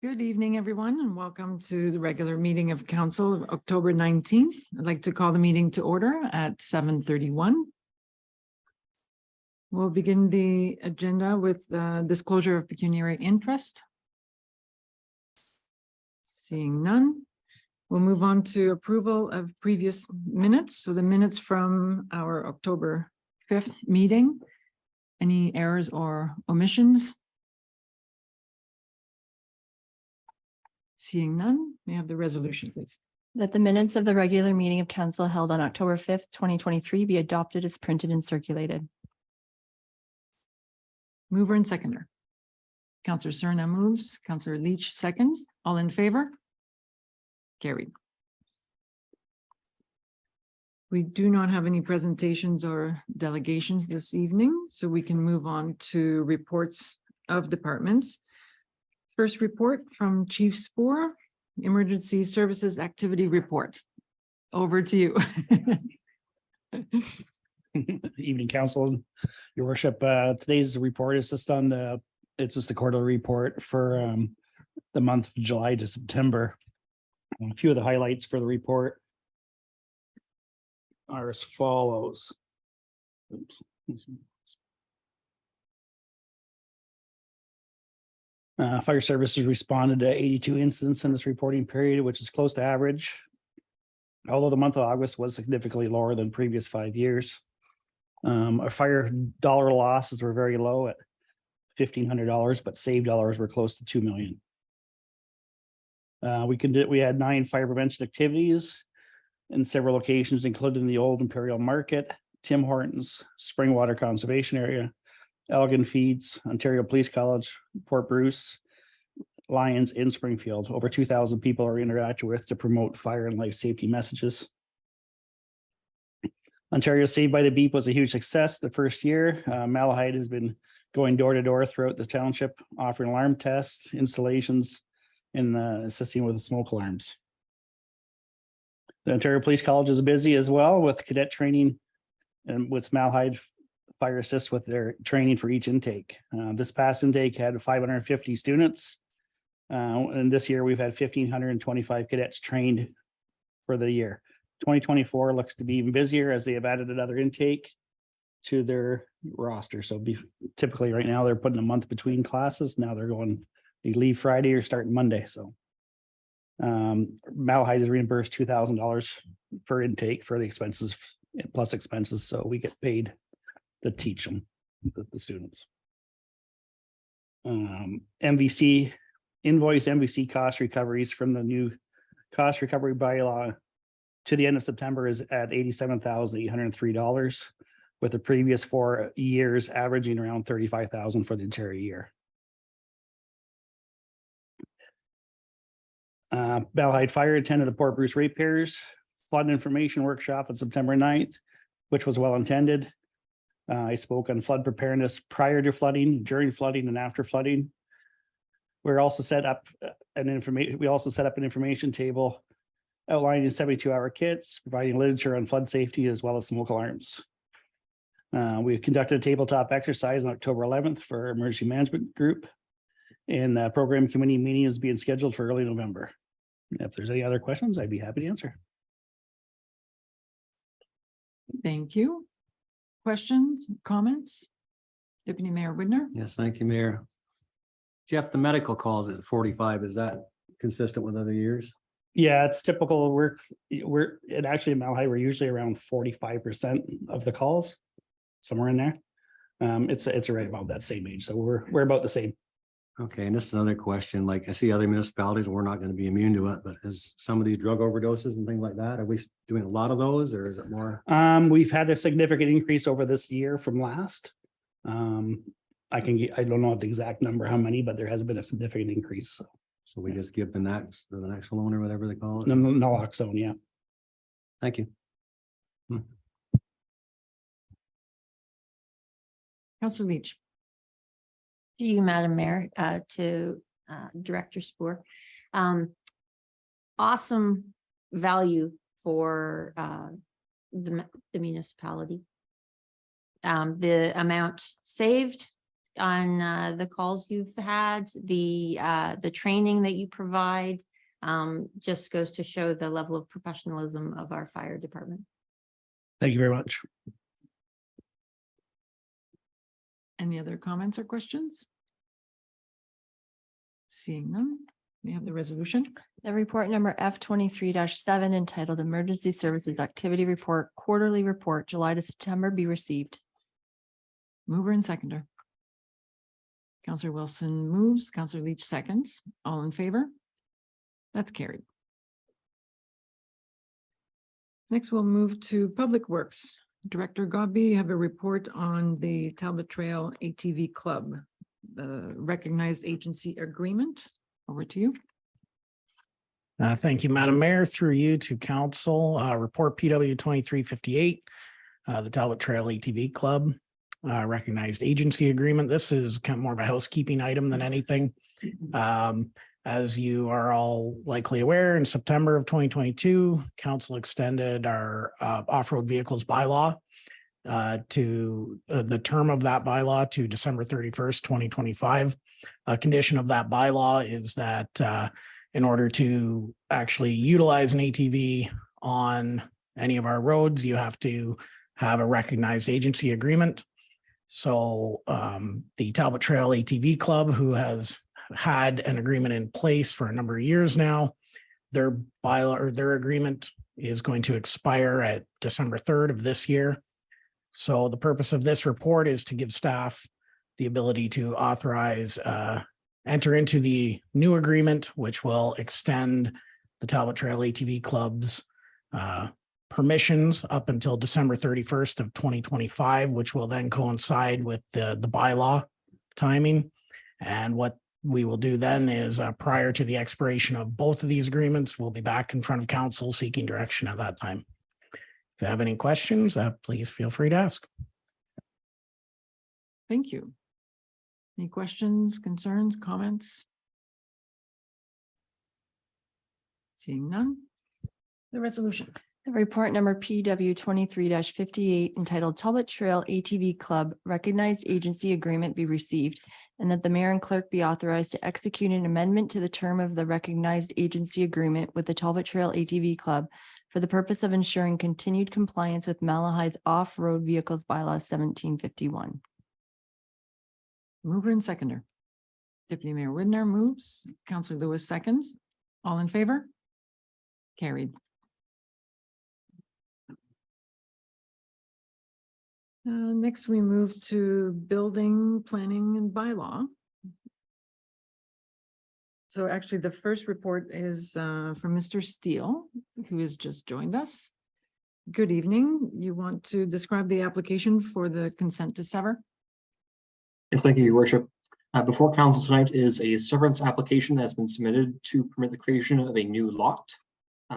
Good evening, everyone, and welcome to the regular meeting of council of October 19th. I'd like to call the meeting to order at 7:31. We'll begin the agenda with the disclosure of pecuniary interest. Seeing none, we'll move on to approval of previous minutes. So the minutes from our October 5th meeting. Any errors or omissions? Seeing none, may I have the resolution, please? That the minutes of the regular meeting of council held on October 5th, 2023 be adopted as printed and circulated. Mover and seconder. Councillor Serna moves, Councillor Leach seconds. All in favor? Carried. We do not have any presentations or delegations this evening, so we can move on to reports of departments. First report from Chief Spoor, Emergency Services Activity Report. Over to you. Evening, council, your worship. Today's report is just on it's just a quarterly report for the month of July to September. A few of the highlights for the report are as follows. Oops. Fire services responded to 82 incidents in this reporting period, which is close to average. Although the month of August was significantly lower than previous 5 years. Our fire dollar losses were very low at $1,500, but saved dollars were close to $2 million. We had 9 fire prevention activities in several locations, including the Old Imperial Market, Tim Hortons, Springwater Conservation Area, Elgin Feeds, Ontario Police College, Port Bruce, Lions in Springfield. Over 2,000 people are interacted with to promote fire and life safety messages. Ontario Saved by the Beep was a huge success the first year. Malahide has been going door to door throughout the township, offering alarm tests, installations, and assisting with the smoke alarms. The Ontario Police College is busy as well with cadet training and with Malahide Fire Assist with their training for each intake. This past intake had 550 students. And this year we've had 1,525 cadets trained for the year. 2024 looks to be even busier as they have added another intake to their roster. So typically right now they're putting a month between classes. Now they leave Friday or start Monday. So Malahide is reimbursed $2,000 per intake for the expenses plus expenses. So we get paid to teach them, the students. MVC cost recoveries from the new cost recovery bylaw to the end of September is at $87,803, with the previous 4 years averaging around $35,000 for the entire year. Malahide Fire attended the Port Bruce Ratepayers flood information workshop on September 9th, which was well attended. I spoke on flood preparedness prior to flooding, during flooding, and after flooding. We also set up an information table outlining 72-hour kits, providing literature on flood safety as well as smoke alarms. We conducted a tabletop exercise on October 11th for emergency management group, and the program committee meeting is being scheduled for early November. If there's any other questions, I'd be happy to answer. Thank you. Questions, comments? Deputy Mayor Widner? Yes, thank you, Mayor. Jeff, the medical calls at 45, is that consistent with other years? Yeah, it's typical. We're actually in Malahide, we're usually around 45% of the calls, somewhere in there. It's right about that same age. So we're about the same. Okay, and just another question, like I see other municipalities, we're not going to be immune to it, but is some of these drug overdoses and things like that, are we doing a lot of those, or is it more? We've had a significant increase over this year from last. I don't know the exact number, how many, but there has been a significant increase. So we just give the Naloxone or whatever they call it? Naloxone, yeah. Thank you. Councillor Leach. To you, Madam Mayor, to Director Spoor. Awesome value for the municipality. The amount saved the calls you've had, the training that you provide. Just goes to show the level of professionalism of our fire department. Thank you very much. Any other comments or questions? Seeing none, we have the resolution. The report number F 23-7 entitled Emergency Services Activity Report, Quarterly Report, July to September be received. Mover and seconder. Counselor Wilson moves, Counselor Leach seconds. All in favor? That's carried. Next, we'll move to Public Works. Director Godby, you have a report on the Talbot Trail ATV Club, the recognized agency agreement. Over to you. Thank you, Madam Mayor, through you to council, report PW 2358, the Talbot Trail ATV Club, recognized agency agreement. This is kind of more of a housekeeping item than anything. As you are all likely aware, in September of 2022, council extended our off-road vehicles bylaw to the term of that bylaw to December 31st, 2025. A condition of that bylaw is that in order to actually utilize an ATV on any of our roads, you have to have a recognized agency agreement. So the Talbot Trail ATV Club, who has had an agreement in place for a number of years now, their bylaw or their agreement is going to expire at December 3rd of this year. So the purpose of this report is to give staff the ability to authorize enter into the new agreement, which will extend the Talbot Trail ATV Club's permissions up until December 31st of 2025, which will then coincide with the bylaw timing. And what we will do then is prior to the expiration of both of these agreements, we'll be back in front of council seeking direction at that time. If you have any questions, please feel free to ask. Thank you. Any questions, concerns, comments? Seeing none. The resolution. The report number PW 23-58 entitled Talbot Trail ATV Club Recognized Agency Agreement be received, and that the mayor and clerk be authorized to execute an amendment to the term of the recognized agency agreement with the Talbot Trail ATV Club for the purpose of ensuring continued compliance with Malahide's off-road vehicles bylaw 1751. Mover and seconder. Deputy Mayor Widnar moves, Counselor Lewis seconds. All in favor? Carried. Next, we move to building, planning and bylaw. So actually, the first report is from Mr. Steele, who has just joined us. Good evening. You want to describe the application for the consent to sever? Yes, thank you, Your Worship. Before council tonight is a severance application that's been submitted to permit the creation of a new lot.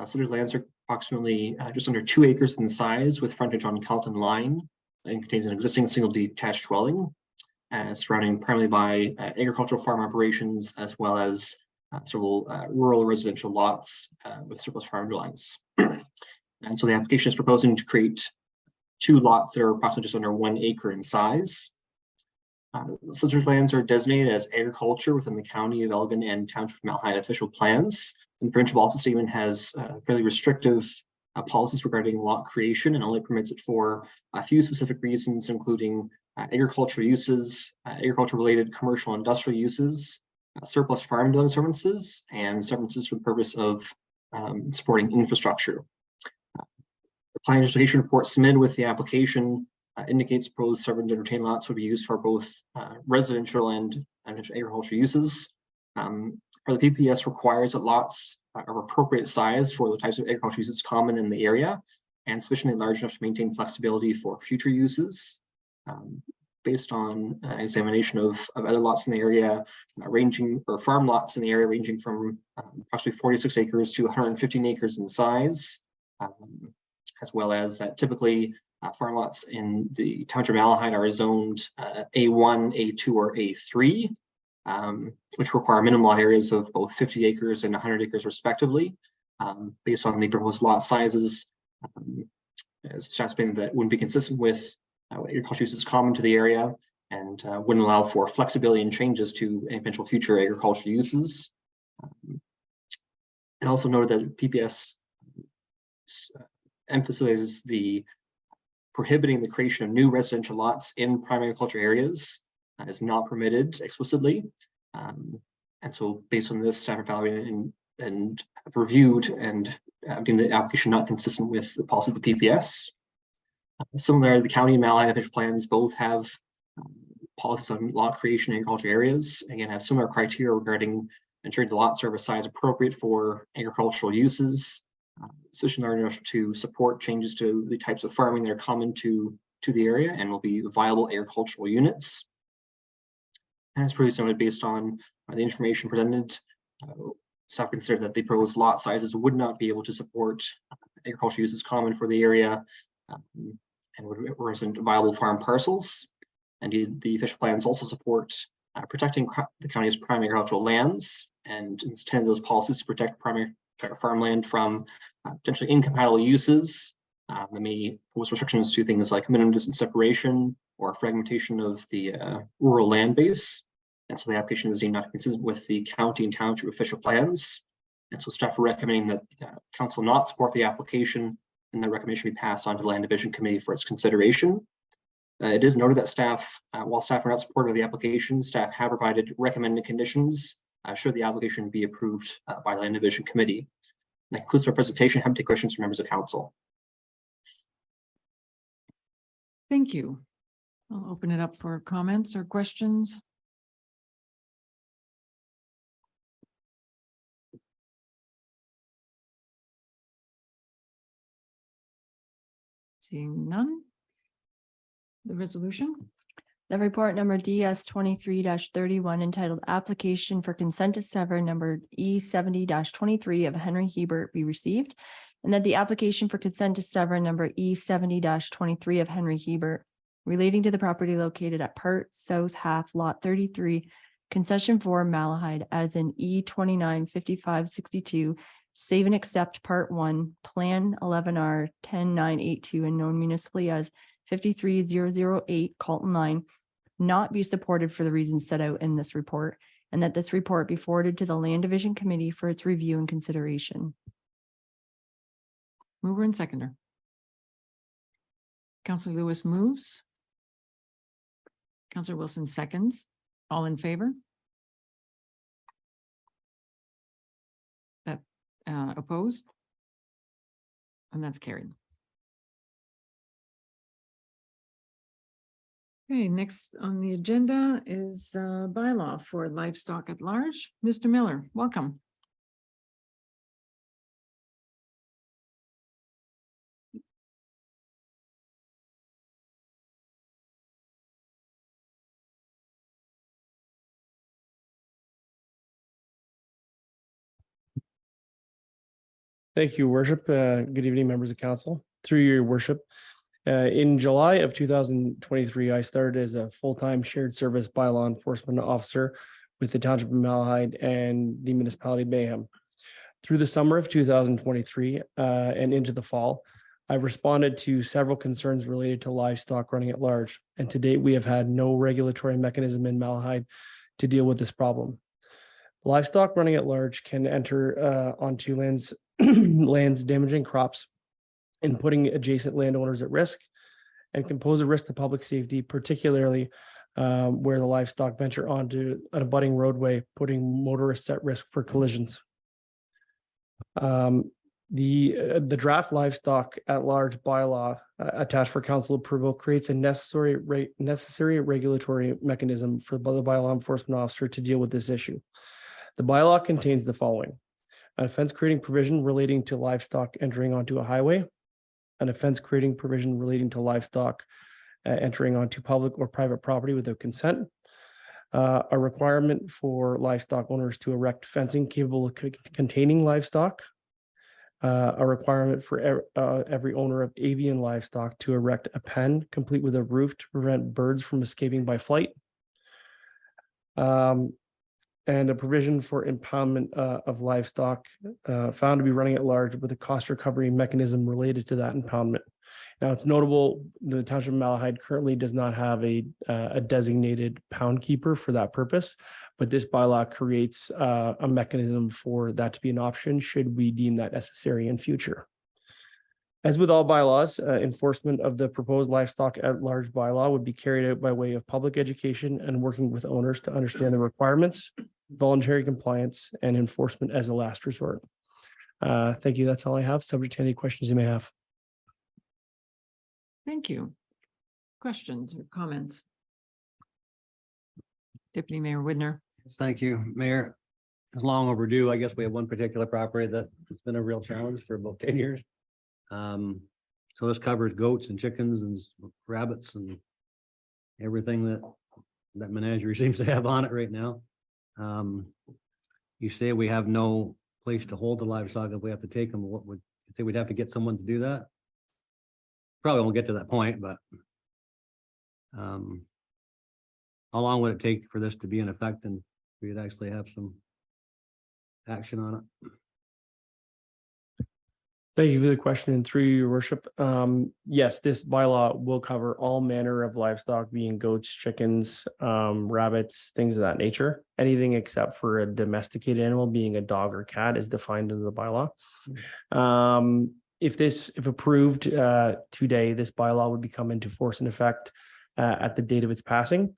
Subject lands are approximately just under 2 acres in size with frontage on Carlton Line, and contains an existing single detached dwelling, surrounding primarily by agricultural farm operations, as well as several rural residential lots with surplus farm dwellings. And so the application is proposing to create 2 lots that are approximately just under 1 acre in size. Subject lands are designated as agriculture within the County of Elgin and Township of Malahide official plans. And the provincial policy statement has fairly restrictive policies regarding lot creation and only permits it for a few specific reasons, including agricultural uses, agriculture-related commercial and industrial uses, surplus farm dwelling services, and services for the purpose of supporting infrastructure. The planning justification report submitted with the application indicates proposed severance and retained lots would be used for both residential and agricultural uses. For the PPS requires that lots are appropriate size for the types of agricultural uses common in the area and sufficiently large enough to maintain flexibility for future uses. Based on an examination of other lots in the area, farm lots in the area ranging from approximately 46 acres to 115 acres in size, as well as typically farm lots in the Township of Malahide are zoned A1, A2, or A3, which require minimum lot areas of both 50 acres and 100 acres respectively. Based on the proposed lot sizes, as staff's been that wouldn't be consistent with agricultural uses common to the area. and wouldn't allow for flexibility and changes to any potential future agricultural uses. And also noted that PPS emphasizes the prohibiting the creation of new residential lots in prime agriculture areas is not permitted explicitly. And so based on this, staff evaluated and have reviewed and deemed the application not consistent with the policy of the PPS. Similarly, the county and Malahide official plans both have policies on lot creation in agriculture areas, again, have similar criteria regarding ensuring the lots are of a size appropriate for agricultural uses, sufficient large enough to support changes to the types of farming that are common to the area and will be viable agricultural units. And as previously noted, based on the information presented, staff considered that the proposed lot sizes would not be able to support agricultural uses common for the area and would represent viable farm parcels. Indeed, the official plans also support protecting the county's prime agricultural lands, and it's intent of those policies to protect primary farmland from potentially incompatible uses that may pose restrictions to things like minimum distance separation or fragmentation of the rural land base. And so the application is deemed not consistent with the county and township official plans. And so staff are recommending that council not support the application, and the recommendation be passed on to the Land Division Committee for its consideration. It is noted that staff, while staff are not supportive of the application, staff have provided recommended conditions should the application be approved by the Land Division Committee. That concludes our presentation. Happy to take questions from members of council. Thank you. I'll open it up for comments or questions. Seeing none. The resolution? The report number DS 23-31 entitled Application for Consent to Sever number E70-23 of Henry Hebert be received, and that the application for consent to sever number E70-23 of Henry Hebert relating to the property located at Part South Half Lot 33, Concession 4 Malahide as in E295562, save and accept Part 1, Plan 11R 10982 and known municipally as 53008 Colton Line, not be supported for the reasons set out in this report, and that this report be forwarded to the Land Division Committee for its review and consideration. Mover and seconder. Counselor Lewis moves. Counselor Wilson seconds. All in favor? That opposed? And that's carried. Okay, next on the agenda is bylaw for livestock at large. Mr. Miller, welcome. Thank you, Worship. Good evening, members of council. Through your worship, in July of 2023, I started as a full-time shared service bylaw enforcement officer with the Township of Malahide and the municipality of Bayham. Through the summer of 2023 and into the fall, I responded to several concerns related to livestock running at large. And to date, we have had no regulatory mechanism in Malahide to deal with this problem. Livestock running at large can enter onto lands damaging crops and putting adjacent landowners at risk, and can pose a risk to public safety, particularly where the livestock venture onto an abutting roadway, putting motorists at risk for collisions. The draft livestock at large bylaw attached for council approval creates a necessary regulatory mechanism for the bylaw enforcement officer to deal with this issue. The bylaw contains the following: an offense creating provision relating to livestock entering onto a highway, an offense creating provision relating to livestock entering onto public or private property without consent, a requirement for livestock owners to erect fencing capable of containing livestock, a requirement for every owner of avian livestock to erect a pen complete with a roof to prevent birds from escaping by flight, and a provision for impoundment of livestock found to be running at large with a cost recovery mechanism related to that impoundment. Now, it's notable, the Township of Malahide currently does not have a designated pound keeper for that purpose, but this bylaw creates a mechanism for that to be an option should we deem that necessary in future. As with all bylaws, enforcement of the proposed livestock at large bylaw would be carried out by way of public education and working with owners to understand the requirements, voluntary compliance, and enforcement as a last resort. Thank you. That's all I have. Subject to any questions you may have. Thank you. Questions or comments? Deputy Mayor Widner. Thank you, Mayor. It's long overdue. I guess we have one particular property that has been a real challenge for about 10 years. So this covers goats and chickens and rabbits and everything that menagerie seems to have on it right now. You say we have no place to hold the livestock if we have to take them. What would you say? We'd have to get someone to do that? Probably won't get to that point, but how long would it take for this to be in effect and we'd actually have some action on it? Thank you for the question, and through your worship. Yes, this bylaw will cover all manner of livestock, being goats, chickens, rabbits, things of that nature. Anything except for a domesticated animal, being a dog or cat, is defined in the bylaw. If approved today, this bylaw would become into force and effect at the date of its passing.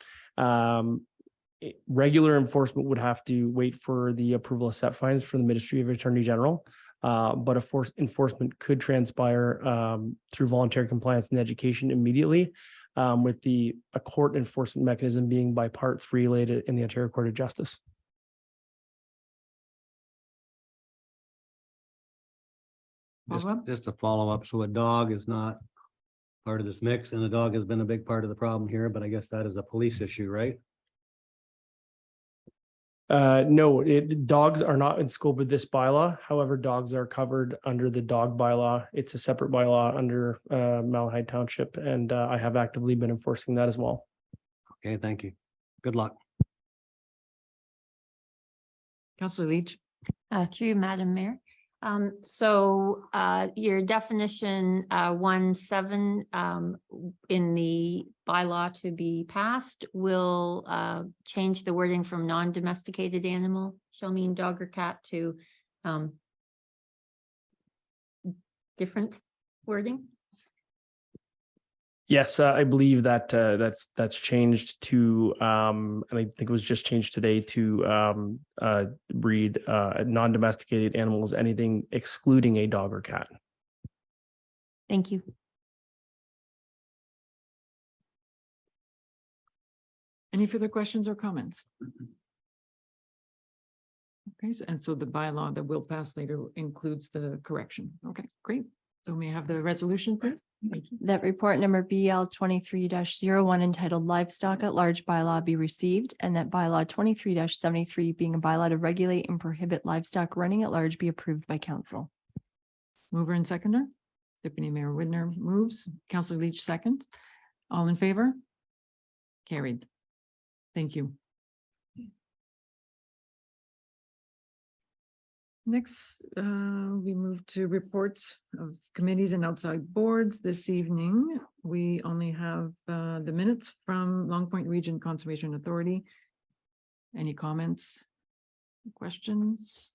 Regular enforcement would have to wait for the approval of set fines from the Ministry of Attorney General. But enforcement could transpire through voluntary compliance and education immediately, with a court enforcement mechanism being by Part 3 laid in the Ontario Court of Justice. Follow-up? Just a follow-up. So a dog is not part of this mix, and the dog has been a big part of the problem here, but I guess that is a police issue, right? No, dogs are not in scope of this bylaw. However, dogs are covered under the dog bylaw. It's a separate bylaw under Malahide Township, and I have actively been enforcing that as well. Okay, thank you. Good luck. Councillor Leach. Through you, Madam Mayor. So your definition 1.7 in the bylaw to be passed will change the wording from non-domesticated animal shall mean dog or cat to different wording. Yes, I believe that that's changed to and I think it was just changed today to read non-domesticated animals, anything excluding a dog or cat. Thank you. Any further questions or comments? Okay, and so the bylaw that will pass later includes the correction. Okay, great. So may I have the resolution, please? Thank you. That report number BL 23-01 entitled Livestock at Large bylaw be received, and that bylaw 23-73 being a bylaw to regulate and prohibit livestock running at large be approved by council. Mover and seconder. Deputy Mayor Widner moves. Councillor Leach second. All in favor? Carried. Thank you. Next, we move to reports of committees and outside boards. This evening, we only have the minutes from Long Point Region Conservation Authority. Any comments, questions?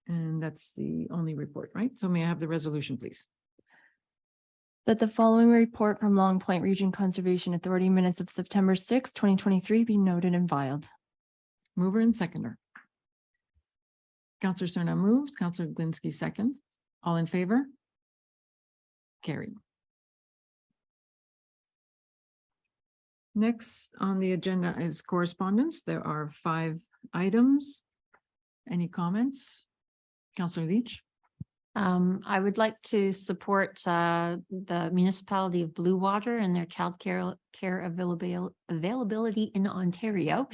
And that's the only report, right? So may I have the resolution, please? That the following report from Long Point Region Conservation Authority minutes of September 6, 2023 be noted and filed. Mover and seconder. Councillor Cerna moves, Councillor Glinsky second. All in favor? Carried. Next on the agenda is correspondence. There are 5 items. Any comments? Councillor Leach. I would like to support the municipality of Blue Water and their child care availability in Ontario.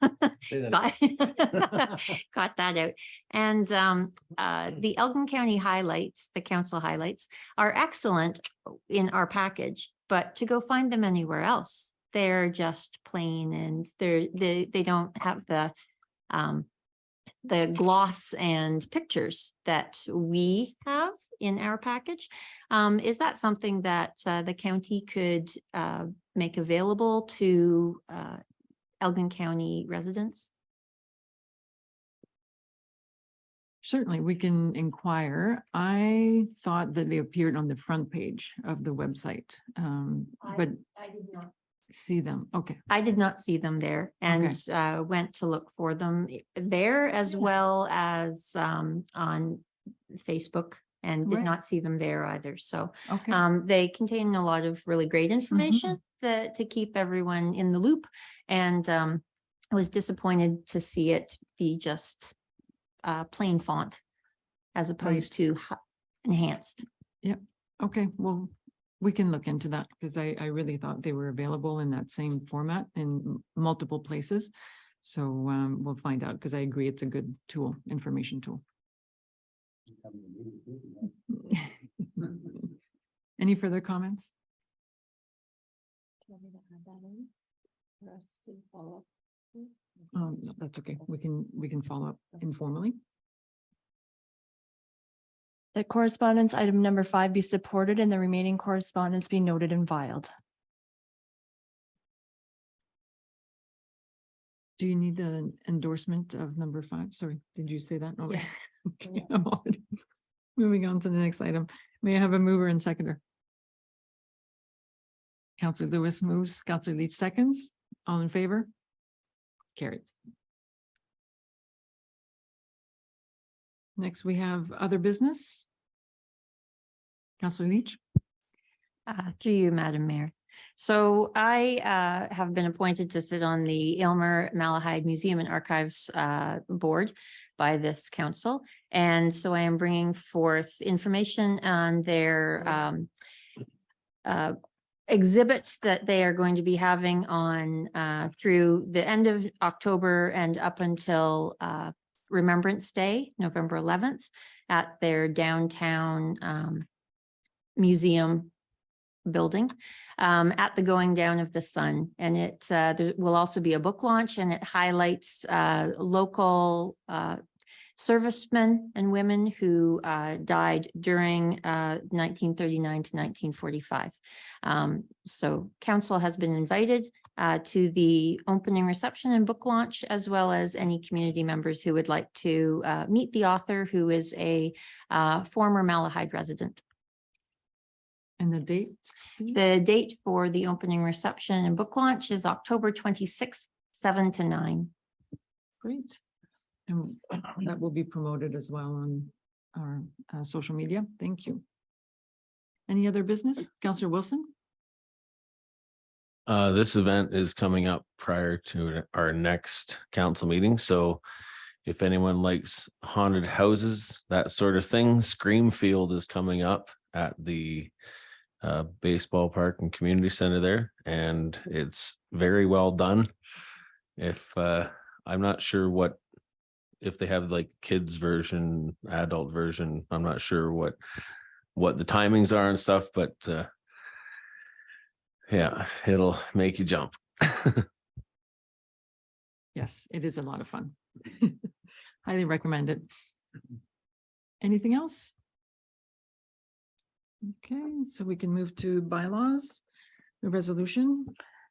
Got got that out. And the Elgin County highlights, the council highlights, are excellent in our package, but to go find them anywhere else, they're just plain, and they don't have the the gloss and pictures that we have in our package. Is that something that the county could make available to Elgin County residents? Certainly, we can inquire. I thought that they appeared on the front page of the website, but I did not. see them. Okay, I did not see them there and went to look for them there as well as on Facebook and did Right. not see them there either. So okay. they contain a lot of really great information that to keep everyone in the loop. And I was disappointed to see it be just plain font as opposed to enhanced. Okay, well, we can look into that because I really thought they were available in that same format in multiple places. So we'll find out because I agree it's a good tool, information tool. Any further comments? No, that's okay. We can follow up informally. That correspondence item number 5 be supported and the remaining correspondence be noted and filed. Do you need the endorsement of number 5? Sorry, did you say that? No. Yeah. Okay, moving on to the next item. May I have a mover and seconder? Counselor Lewis moves, Counselor Leach seconds. All in favor? Carried. Next, we have other business. Counselor Leach. Through you, Madam Mayor. So I have been appointed to sit on the Aylmer Malahide Museum and Archives board by this council. And so I am bringing forth information on their exhibits that they are going to be having on through the end of October and up until Remembrance Day, November 11th, at their downtown museum building at the Going Down of the Sun. And it there will also be a book launch, and it highlights local servicemen and women who died during 1939 to 1945. So council has been invited to the opening reception and book launch, as well as any community members who would like to meet the author, who is a former Malahide resident. And the date? The date for the opening reception and book launch is October 26th, 7 to 9. Great. And that will be promoted as well on our social media. Thank you. Any other business? Counselor Wilson? This event is coming up prior to our next council meeting, so if anyone likes haunted houses, that sort of thing, Screamfield is coming up at the baseball park and community center there, and it's very well done. If I'm not sure if they have like kids version, adult version, I'm not sure what the timings are and stuff, but yeah, it'll make you jump. Yes, it is a lot of fun. Highly recommend it. Anything else? Okay, so we can move to bylaws, the resolution.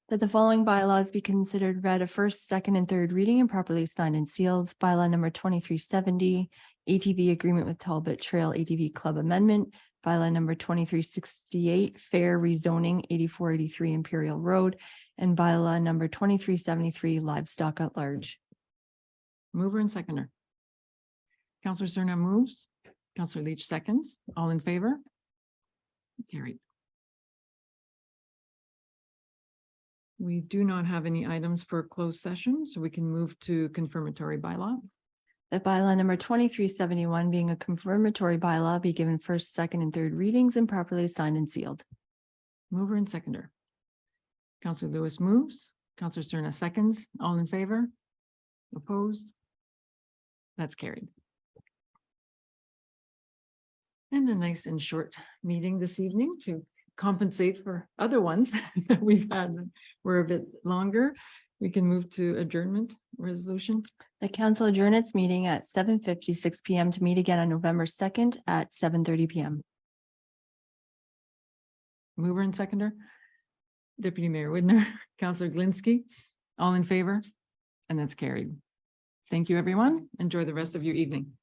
That the following bylaws be considered read a first, second, and third reading and properly signed and sealed. Bylaw number 2370, ATV agreement with Talbot Trail ATV Club amendment. Bylaw number 2368, fair rezoning 8483 Imperial Road. And bylaw number 2373, livestock at large. Mover and seconder. Counselor Cerna moves. Counselor Leach seconds. All in favor? Carried. We do not have any items for closed session, so we can move to confirmatory bylaw. That bylaw number 2371 being a confirmatory bylaw be given first, second, and third readings and properly signed and sealed. Mover and seconder. Counselor Lewis moves. Counselor Cerna seconds. All in favor? Opposed? That's carried. And a nice and short meeting this evening to compensate for other ones that we've had that were a bit longer. We can move to adjournment resolution. The council adjourned its meeting at 7:56 PM to meet again on November 2nd at 7:30 PM. Mover and seconder. Deputy Mayor Widner, Counselor Glinski, all in favor? And that's carried. Thank you, everyone. Enjoy the rest of your evening.